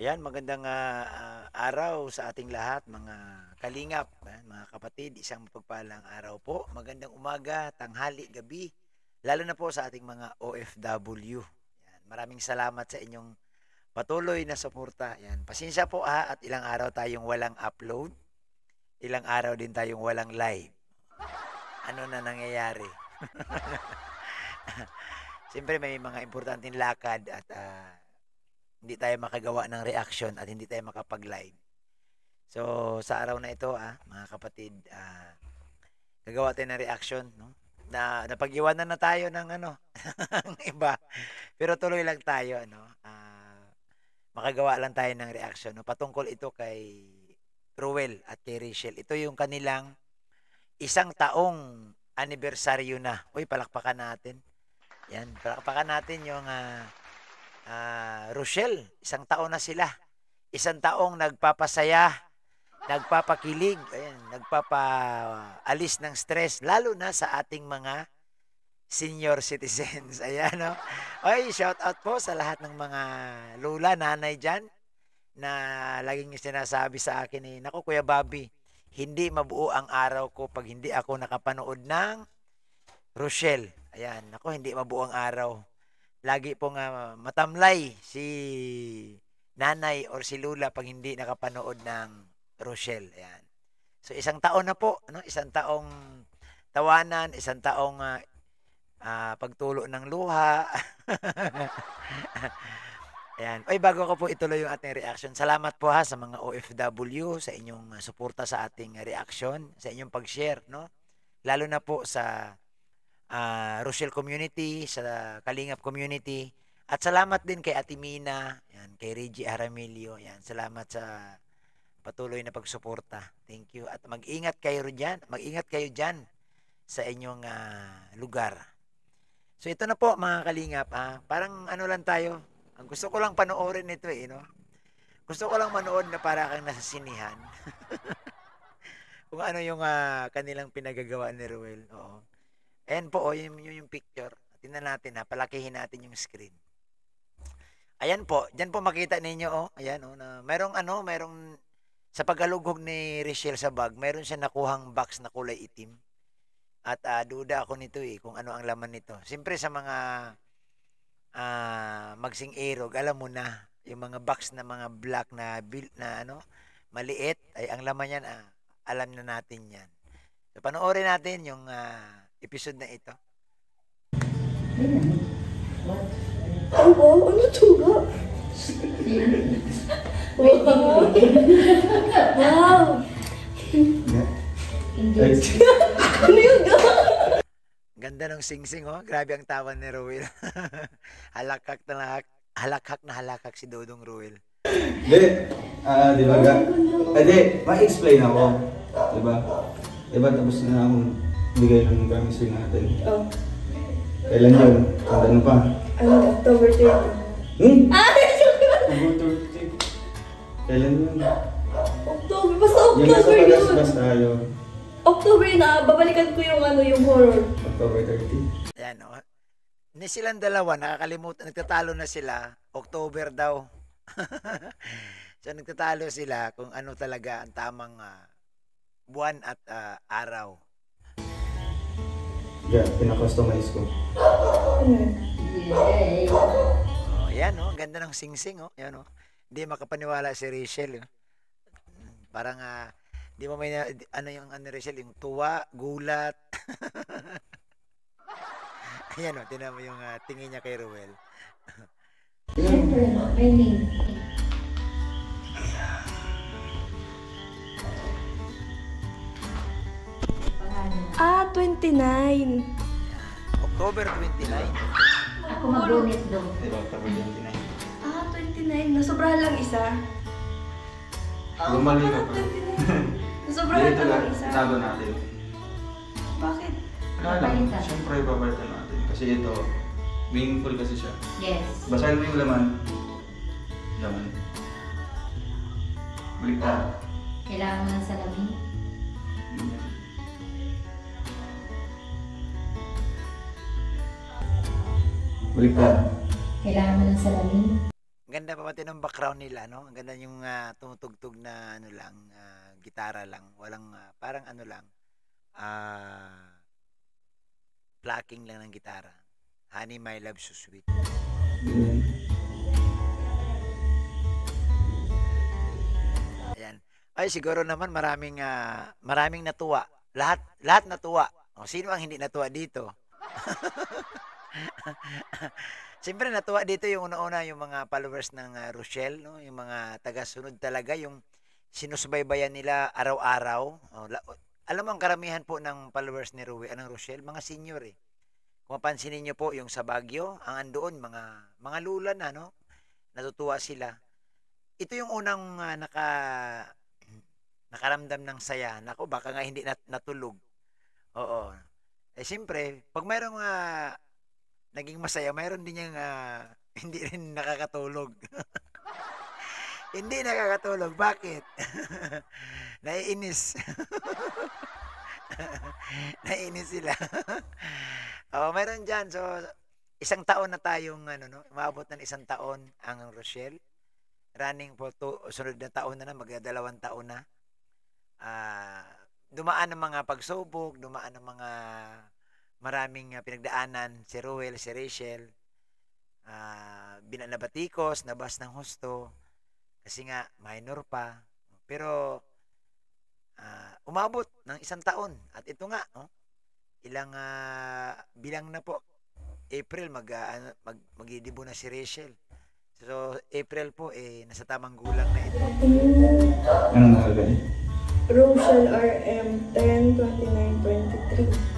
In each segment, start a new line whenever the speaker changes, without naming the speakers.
Ayan, magandang araw sa ating lahat, mga kalingap, mga kapatid. Isang mapagpalang araw po. Magandang umaga, tanghali, gabi. Lalo na po sa ating mga OFW. Ayan, maraming salamat sa inyong patuloy na suporta. Ayan, pasensya po at ilang araw tayong walang upload. Ilang araw din tayong walang live. Ano na nangyayari? Siyempre may mga importanteng lakad at hindi tayo makagawa ng reaction at hindi tayo makapag-live. So, sa araw na ito, mga kapatid, gagawa tayo ng reaction, no? Na napag-iwanan na tayo ng ano, ng iba. Pero tuloy lang tayo, ano? Makagawa lang tayo ng reaction, no? Patungkol ito kay Ruel at kay Rachel. Ito yung kanilang isang taong anibersaryo na. Uy, palakpakan natin. Yan, palakpakan natin yung Rochelle, isang taon na sila. Isang taong nagpapasaya, nagpapakilig, ayan, nagpapaalis ng stress, lalo na sa ating mga senior citizens. Ayan, no? Oy, shout out po sa lahat ng mga lula, nanay dyan, na laging sinasabi sa akin naku Kuya Bobby, hindi mabuo ang araw ko pag hindi ako nakapanood ng Rochelle. Ayan, naku, hindi mabuo ang araw. Lagi pong matamlay si nanay or si lula pag hindi nakapanood ng Rochelle. Ayan. So isang taon na po, no? Isang taong tawanan, isang taong pagtulo ng luha. Ayan. Oy, bago ko po ituloy yung ating reaction, salamat po sa mga OFW sa inyong suporta sa ating reaction, sa inyong pag-share, no? Lalo na po sa Rochelle community, sa Kalingap community. At salamat din kay Ate Mina, yan, kay Reggie Aramilio. Yan, salamat sa patuloy na pagsuporta. Thank you. At mag-ingat kayo diyan, mag-ingat kayo diyan sa inyong lugar. So ito na po mga Kalingap, parang ano lang tayo. Ang gusto ko lang panoorin ito no. Gusto ko lang manood na para kang nasa sinihan. Kung ano yung kanilang pinagagawa ni Ruel. Oo. Ayan po, yung picture. Tingnan natin palakihin natin yung screen. Ayan po, diyan po makita ninyo ayan na merong sa pagkalugog ni Rachel sa bag, meron siya nakuhang box na kulay itim. At duda ako nito kung ano ang laman nito. Siyempre sa mga magsing erog, alam mo na, yung mga box na mga black na maliit, ay ang laman yan, alam na natin yan. So panoorin natin yung episode na ito.
Ano? Ano to ba? Wow! Ano yung
Ganda ng sing-sing, Grabe ang tawa ni Ruel. Halakak na halakak si Dodong Ruel.
Hindi, di ba hindi, ma-explain ako. Di ba? Di ba tapos na akong bigay ng promising natin.
Oh.
Kailan yun? Ano pa?
October 30.
October 30. Kailan yun?
October, basta
Yung nasa
October yun.
palaspas tayo.
October na, babalikan ko yung yung horror.
October 30.
Ayan, Ni silang dalawa, nakakalimutan, nagtatalo na sila, October daw. So nagtatalo sila kung ano talaga ang tamang buwan at araw.
Yeah, pinakustomize ko.
Ayan, ganda ng sing-sing, Ayan, Hindi makapaniwala si Rachel, Parang di mo may yung Rachel, yung tuwa, gulat. Ayan, tinan mo yung tingin niya kay Ruel.
Siyempre, may name.
29.
October 29.
Ako mag-donate daw.
Di ba, October 29.
29. Nasobrahan lang isa.
Lumali ka pa.
29. Nasobrahan
Dito
lang
lang,
isa.
tago natin.
Bakit?
Kaya lang, siyempre babalitan natin. Kasi ito, meaningful kasi siya.
Yes.
Basahin mo yung laman. Laman. Balik ka.
Kailangan mo ng salamin.
Balik ka.
Kailangan mo ng salamin.
ganda pa pati ng background nila, no? Ang ganda yung tumutugtog na ano lang, gitara lang. Walang parang ano lang, plucking lang ng gitara. Honey, my love, so sweet. Ayan. Ay, siguro naman maraming natuwa. Lahat natuwa. O, sino ang hindi natuwa dito? Siyempre natuwa dito yung una-una yung mga followers ng Rochelle, no? Yung mga taga-sunod talaga, yung sinusubaybayan nila araw-araw. Alam mo ang karamihan po ng followers ni Rochelle, mga senior eh. Kung mapansinin niyo po yung sa Baguio, ang andoon mga lula na, no? Natutuwa sila. Ito yung unang nakaramdam ng saya. Nako, baka nga hindi natulog. Oo. Eh siyempre, pag mayroong naging masaya, mayroon din yung hindi rin nakakatulog. Hindi nakakatulog. Bakit? Naiinis. Naiinis sila. Oh, mayroon dyan. So, isang taon na tayong, umabot ng isang taon ang Rochelle. Running po sunod na taon na magdadalawang taon na. Dumaan ng mga pagsubok, dumaan ng mga maraming pinagdaanan, si Ruel, si Rachel, binanabatikos, nabas ng husto, kasi nga minor pa. Pero umabot ng isang taon. At ito nga, ilang bilang na po, April, magdidibo na si Rachel. So, April po, nasa tamang gulang na ito.
Anong nakalagay?
Rochelle RM 10, 29, 23.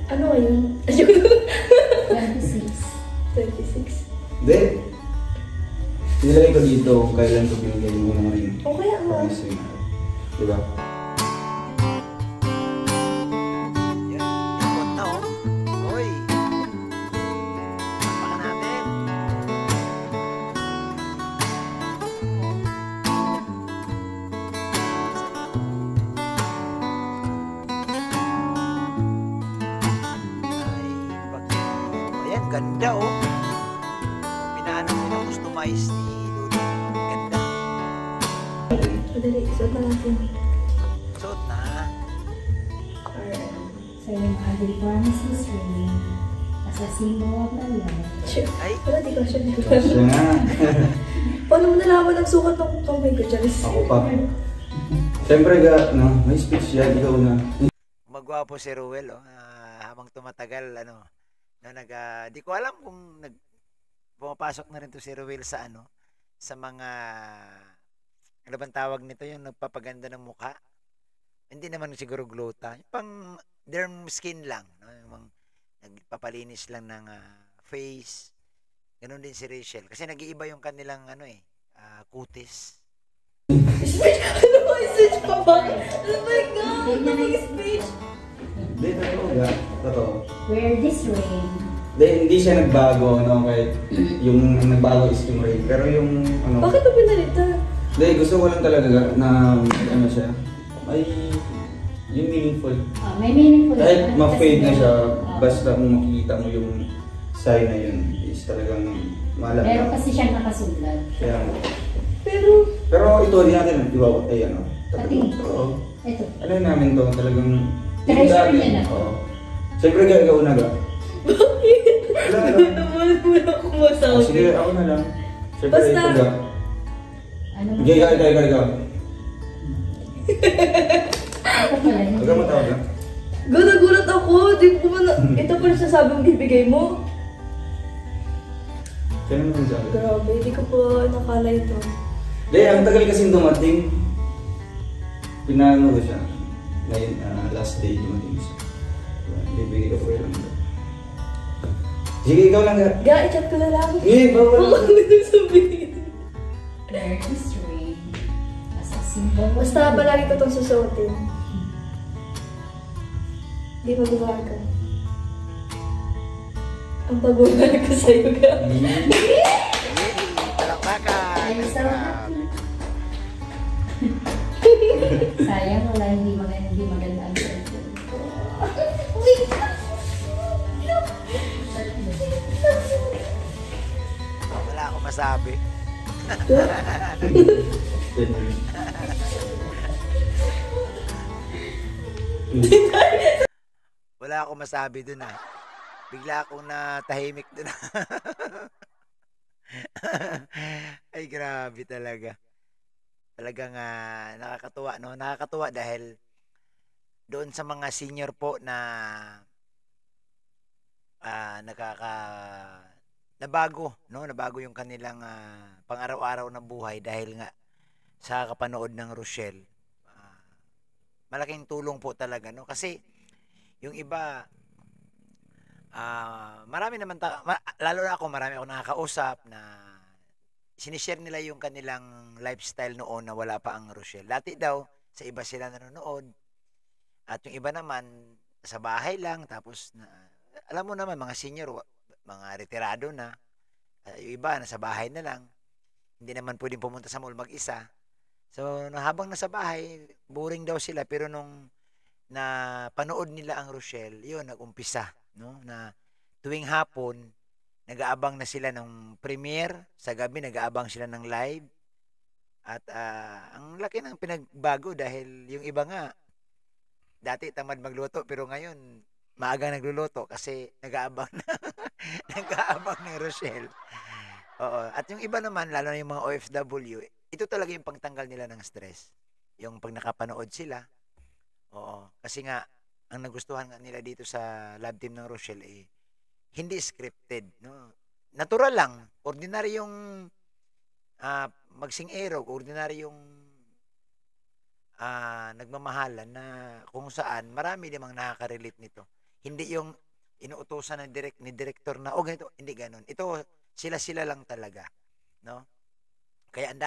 Ano yun?
26.
26.
Hindi. Nilagay ko dito kailan ko binigay yung unang ring.
O kaya nga.
Promising. Diba?
Yan, ikot na Hoy! Baka natin. Ayan, ganda Pinaano nila customize ni Lulu. Ganda.
Madali, isuot na natin.
Suot na.
RM.
So yung other promises ring as a symbol of my love.
Ay,
Wala, di ko siya dito.
Siya nga.
Paano mo nalaman ang sukat ng kamay ko, Charis?
Ako pa. Siyempre may speech yan. Ikaw na.
magwapo si Ruel habang tumatagal di ko alam kung pumapasok na rin to si Ruel sa sa mga ano bang tawag nito, yung nagpapaganda ng mukha. Hindi naman siguro glota, pang derm skin lang, yung nagpapalinis lang ng face. Ganun din si Rachel kasi nag-iiba yung kanilang kutis.
Speech! Ano ba yung speech pa ba? Oh my God! Ano ba yung speech?
Hindi, totoo.
Wear this ring.
Hindi siya nagbago, kahit yung nagbago is yung ring. Pero yung,
Bakit mo pinalitan?
gusto ko lang talaga na, siya, may, yung meaningful.
May meaningful.
Kahit ma-fade na siya, basta kung makikita mo yung sign na yun, is talagang malala.
Pero kasi siya nakasulat.
Kaya,
Pero
ito din natin, di ba,
Pati.
Oo.
Ito.
Ano yun namin to, talagang,
Treasure niya na to.
Oo. Siyempre, ikaw na ga.
bakit?
Wala
Hindi
lang.
naman mo ako masabi.
Sige, ako na lang. Siyempre,
Basta.
ito ga.
Ano mo?
Sige, ikaw.
Ito pala.
Huwag ka matawag lang.
Gulat ako. Di ko man ito pa rin sasabi mong bibigay mo.
Kaya naman sabi.
Grabe, di ko pa nakala ito.
Hindi, ang tagal kasing dumating. Pinano ko siya. Ngayon, last day dumating siya. Bibigay ko po yun. Sige, ikaw lang ga.
Ga, i-chat ko na lang.
Bawal.
Baka hindi sabihin.
Wear this ring as a symbol of
Basta palagi ko itong susuotin. Di magbabago. Ang pagbabago ko sa'yo, Ga.
Palakpakan!
I'm so happy. Sayang wala hindi maganda ang cellphone.
Wait!
masabi. Wala akong masabi dun ah. Bigla akong natahimik dun. Ay, grabe talaga. Talagang nakakatuwa, no? Nakakatuwa dahil doon sa mga senior po na nabago, no? Nabago yung kanilang pang-araw-araw na buhay dahil nga sa kapanood ng Rochelle. Malaking tulong po talaga, no? Kasi yung iba marami naman lalo na ako, marami ako nakakausap na sinishare nila yung kanilang lifestyle noon na wala pa ang Rochelle. Dati daw sa iba sila nanonood at yung iba naman sa bahay lang, tapos alam mo naman mga senior, mga retirado na, yung iba nasa bahay na lang, hindi naman pwedeng pumunta sa mall mag-isa. So habang nasa bahay, boring daw sila, pero nung na panood nila ang Rochelle, yun nag-umpisa, no? Na tuwing hapon nag-aabang na sila ng premiere, sa gabi nag-aabang sila ng live. At ang laki ng pinagbago dahil yung iba nga dati tamad magluto, pero ngayon maaga nagluluto kasi nag-aabang na nag-aabang ng Rochelle. Oo. At yung iba naman, lalo na yung mga OFW, ito talaga yung pangtanggal nila ng stress. Yung pag nakapanood sila. Oo. Kasi nga, ang nagustuhan nga nila dito sa lab team ng Rochelle hindi scripted, no? Natural lang. Ordinary yung magsing-ero, ordinary yung nagmamahalan na kung saan marami namang nakaka-relate nito. Hindi yung inuutosan ni director na ganito, hindi ganoon. Ito sila lang talaga, no? Kaya ang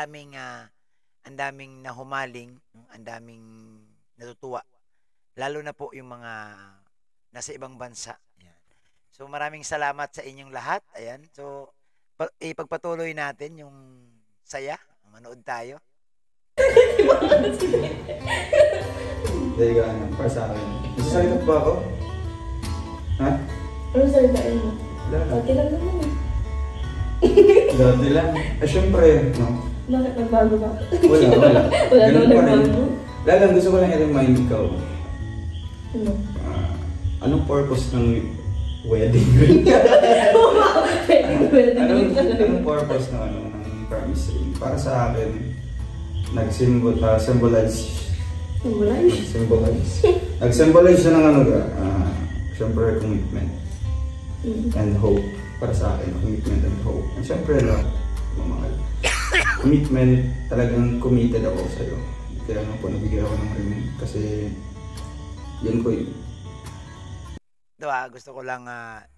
daming nahumaling, no? Ang daming natutuwa. Lalo na po yung mga nasa ibang bansa. Ayan. So maraming salamat sa inyong lahat. Ayan. So ipagpatuloy natin yung saya. Manood tayo.
Dahil ka para sa akin. Nasasalit ba ako? Ha?
Ano salitain mo?
Wala lang.
Okay lang naman eh.
Dati lang. Syempre, no?
Bakit nagbago ba?
Wala.
Wala
Ganun
daw
pa rin.
nagbago.
Lalang gusto ko lang i-remind ikaw.
Ano?
Anong purpose ng wedding ring? Anong purpose ng promise ring? Para sa akin, nag-symbolize. Nag-symbolize siya ng syempre commitment and hope. Para sa akin, commitment and hope. And syempre love, mamahal. Commitment, talagang committed ako sa'yo. Kaya po nabigyan ako ng ring kasi yun ko yun.
Gusto ko lang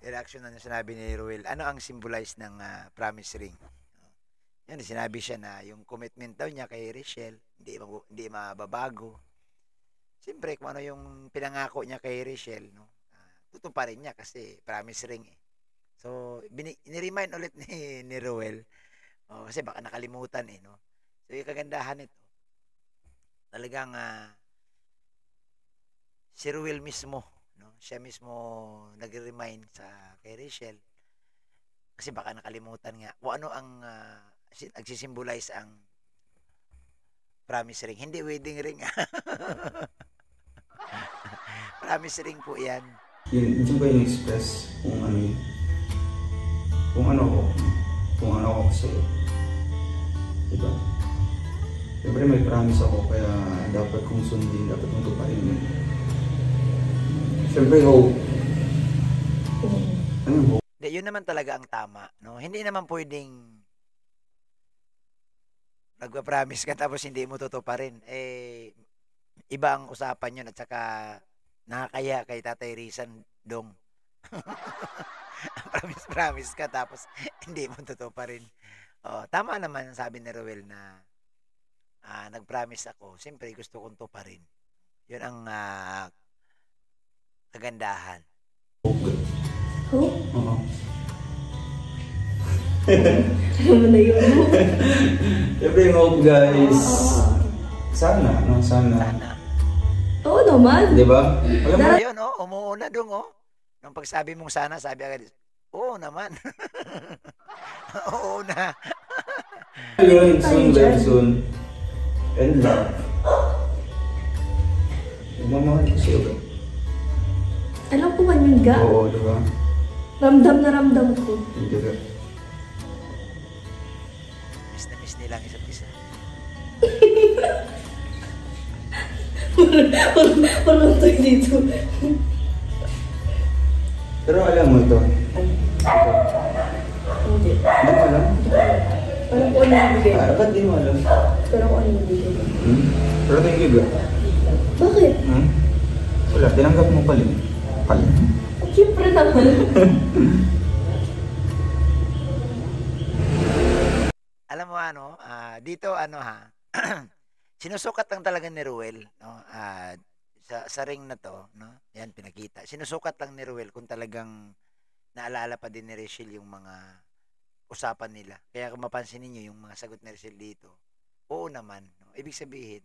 i-reaction na sinabi ni Ruel. Ano ang symbolize ng promise ring? Yan, sinabi siya na yung commitment daw niya kay Rachel, hindi mababago. Siyempre, kung ano yung pinangako niya kay Rachel, no? Tutuparin niya kasi promise ring eh. So, ni-remind ulit ni Ruel. Kasi baka nakalimutan eh, no? So, yung kagandahan nito, talagang si Ruel mismo, no? Siya mismo nag-remind sa kay Rachel. Kasi baka nakalimutan nga. Kung ano ang nagsisimbolize ang promise ring. Hindi wedding ring. Promise ring po yan.
Yun ko yung express kung ano yun. Kung ano ako sa'yo. Diba? Siyempre may promise ako kaya dapat kong sundin, dapat kong tuparin yun. Siyempre hope. Ano yung hope?
Yun naman talaga ang tama, no? Hindi naman pwedeng nagpa-promise ka tapos hindi mo tutuparin. Iba ang usapan yun at saka nakakaya kay Tatay Rizan Dong. Promise ka tapos hindi mo tutuparin. Tama naman ang sabi ni Ruel na nag-promise ako. Siyempre gusto kong tuparin. Yun ang kagandahan.
Hope?
Oo.
Ano mo na yun?
Siyempre yung hope guys. Sana.
Oo naman.
Diba? Alam mo,
Ayun, umuuna Dong, Nung pagsabi mong sana, sabi agad, oo naman. Oo na.
Yun,
tayo
soon,
dyan.
very soon. And love. Nagmamahal ko siya.
Alam ko man yun, ga.
Oo, diba?
Ramdam na ramdam ko.
Hindi ka.
Miss na miss nilang isa't isa.
Parang tayo dito.
Pero alam mo ito.
Hindi.
Hindi mo alam?
Parang ko ano yung bigay.
Ba't di mo alam?
Parang ko ano yung bigay.
Pero thank you, ga.
Bakit?
Wala, tinanggap mo pala. Pala.
Siyempre naman.
Alam mo ano, dito ano ha, sinusukat lang talaga ni Ruel, no? Sa ring na to, no? Yan pinakita. Sinusukat lang ni Ruel kung talagang naalala pa din ni Rachel yung mga usapan nila. Kaya kung mapansin niyo yung mga sagot ni Rachel dito, oo naman, no? Ibig sabihin,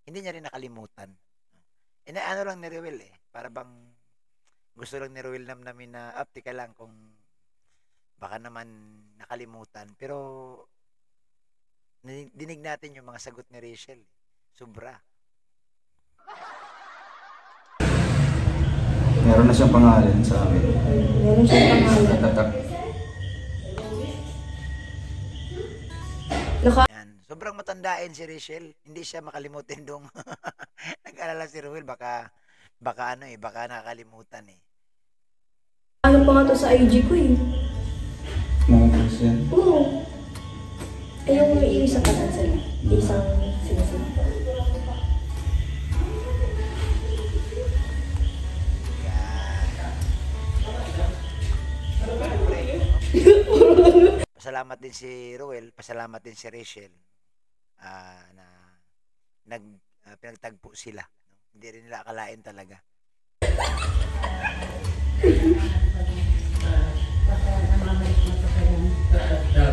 hindi niya rin nakalimutan. Ano lang ni Ruel para bang gusto lang ni Ruel namin na tika lang kung baka naman nakalimutan. Pero dinig natin yung mga sagot ni Rachel. Sobra.
Meron na siyang pangalan sa amin.
Meron siyang pangalan.
Tatak.
Yan. Sobrang matandain si Rachel. Hindi siya makalimutin dong. Nag-alala si Ruel baka nakakalimutan
Ano pa nga to sa IG ko eh.
Mga pulis yan.
Oo. Ay, yung isang kanan sila. Isang sinasin.
Pasalamat din si Ruel, pasalamat din si Rachel na pinagtagpo sila. No? Hindi rin nila akalain talaga.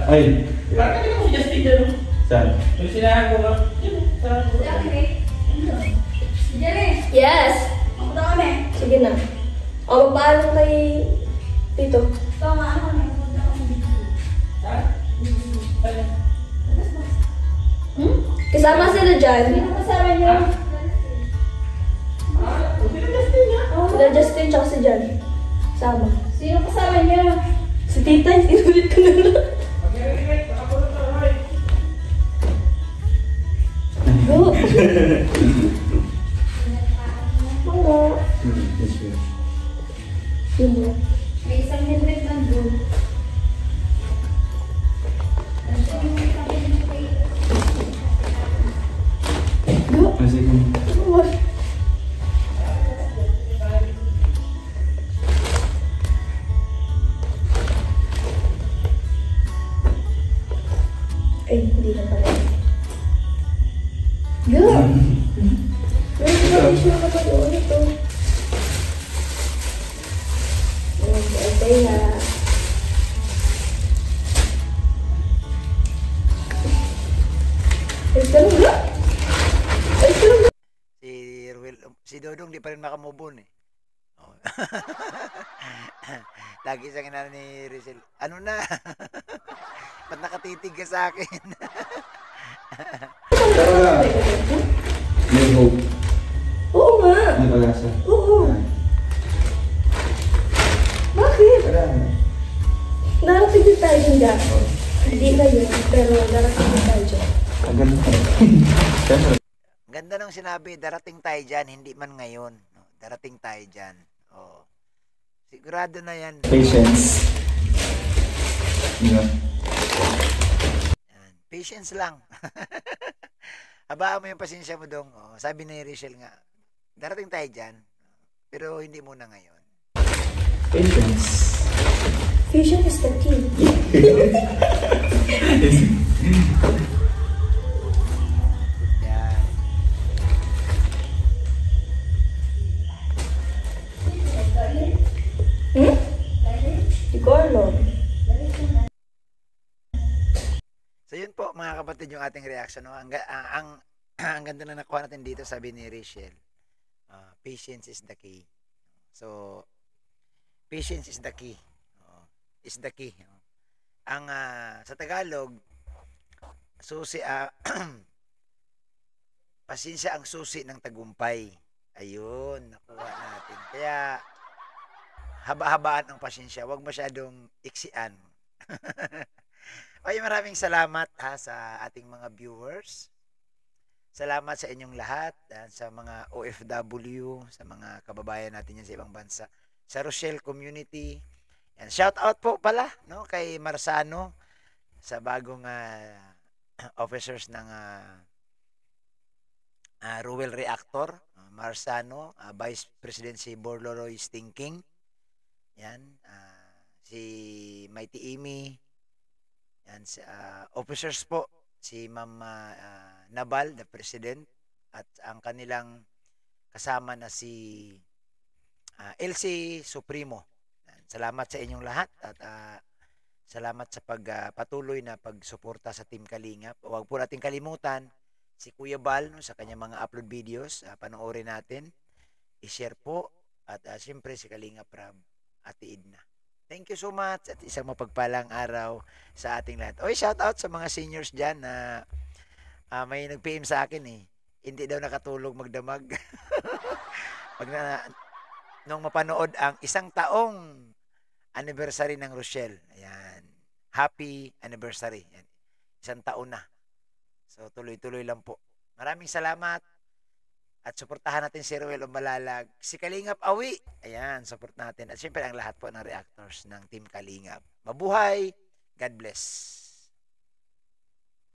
Ay!
Bakit hindi mo Justin dyan?
Saan?
Yung sinahan ko nga.
Yes! Sige na. O, magpaalam kay Tito. Kasama sila dyan. Sila Justin tsaka si Jan. Sama.
Sino kasama niyo?
Si Tita, inulit ko na lang. Go! Mga.
Yes, sir.
Yun mo.
May isang Hendrik nandun.
Go!
Sige.
What? Ay, hindi na pala. Go! May information ka pa doon ito. Okay na. Ay, ganun ba? Ay, ganun ba?
Si Ruel, si Dodong di pa rin makamove on Oh. Lagi siyang inano ni Rachel. Ano na? Ba't nakatitig ka sa akin?
Pero nga, may hope.
Oo nga.
May pag-asa.
Oo. Bakit?
Wala.
Narating din tayo dyan dyan. Hindi na yun, pero narating din tayo dyan.
Ang ganda. Siyempre.
Ganda nung sinabi, darating tayo dyan, hindi man ngayon. No? Darating tayo dyan. Oh. Sigurado na yan.
Patience. Yeah.
Yan. Patience lang. Habaan mo yung pasensya mo dong. Oh, sabi ni Rachel nga, darating tayo dyan, pero hindi muna ngayon.
Patience.
Fusion is the key.
Yan.
Hindi ko alam.
So yun po mga kapatid yung ating reaction. No? Ang ganda na nakuha natin dito, sabi ni Rachel, patience is the key. So, patience is the key. Is the key. Ang sa Tagalog, susi, pasensya ang susi ng tagumpay. Ayun, nakuha natin. Kaya, haba-habaan ang pasensya. Huwag masyadong iksian. Okay, maraming salamat ha, sa ating mga viewers. Salamat sa inyong lahat, sa mga OFW, sa mga kababayan natin yan sa ibang bansa. Sa Rochelle community. Yan. Shout out po pala no, kay Marsano sa bagong officers ng Ruel Reactor. Marsano, Vice President si Borloroy Stinking. Yan. Si Mighty Amy. Yan. Officers po. Si Ma'am Nabal, the President. At ang kanilang kasama na si LC Supremo. Yan. Salamat sa inyong lahat. At salamat sa patuloy na pagsuporta sa Team Kalingap. Huwag po natin kalimutan si Kuya Bal no, sa kanyang mga upload videos. Panoorin natin. I-share po. At siyempre si Kalingap Rab, Ate Edna. Thank you so much at isang mapagpalang araw sa ating lahat. Oy, shout out sa mga seniors dyan na may nag-PM sa akin eh. Hindi daw nakatulog magdamag. Nung mapanood ang 1 taong anniversary ng Rochelle. Ayan. Happy anniversary. Ayan. 1 taon na. So tuloy-tuloy lang po. Maraming salamat. At suportahan natin si Ruel Umalalag, si Kalingap Awi. Ayan, support natin. At siyempre ang lahat po ng reactors ng Team Kalingap. Mabuhay. God bless.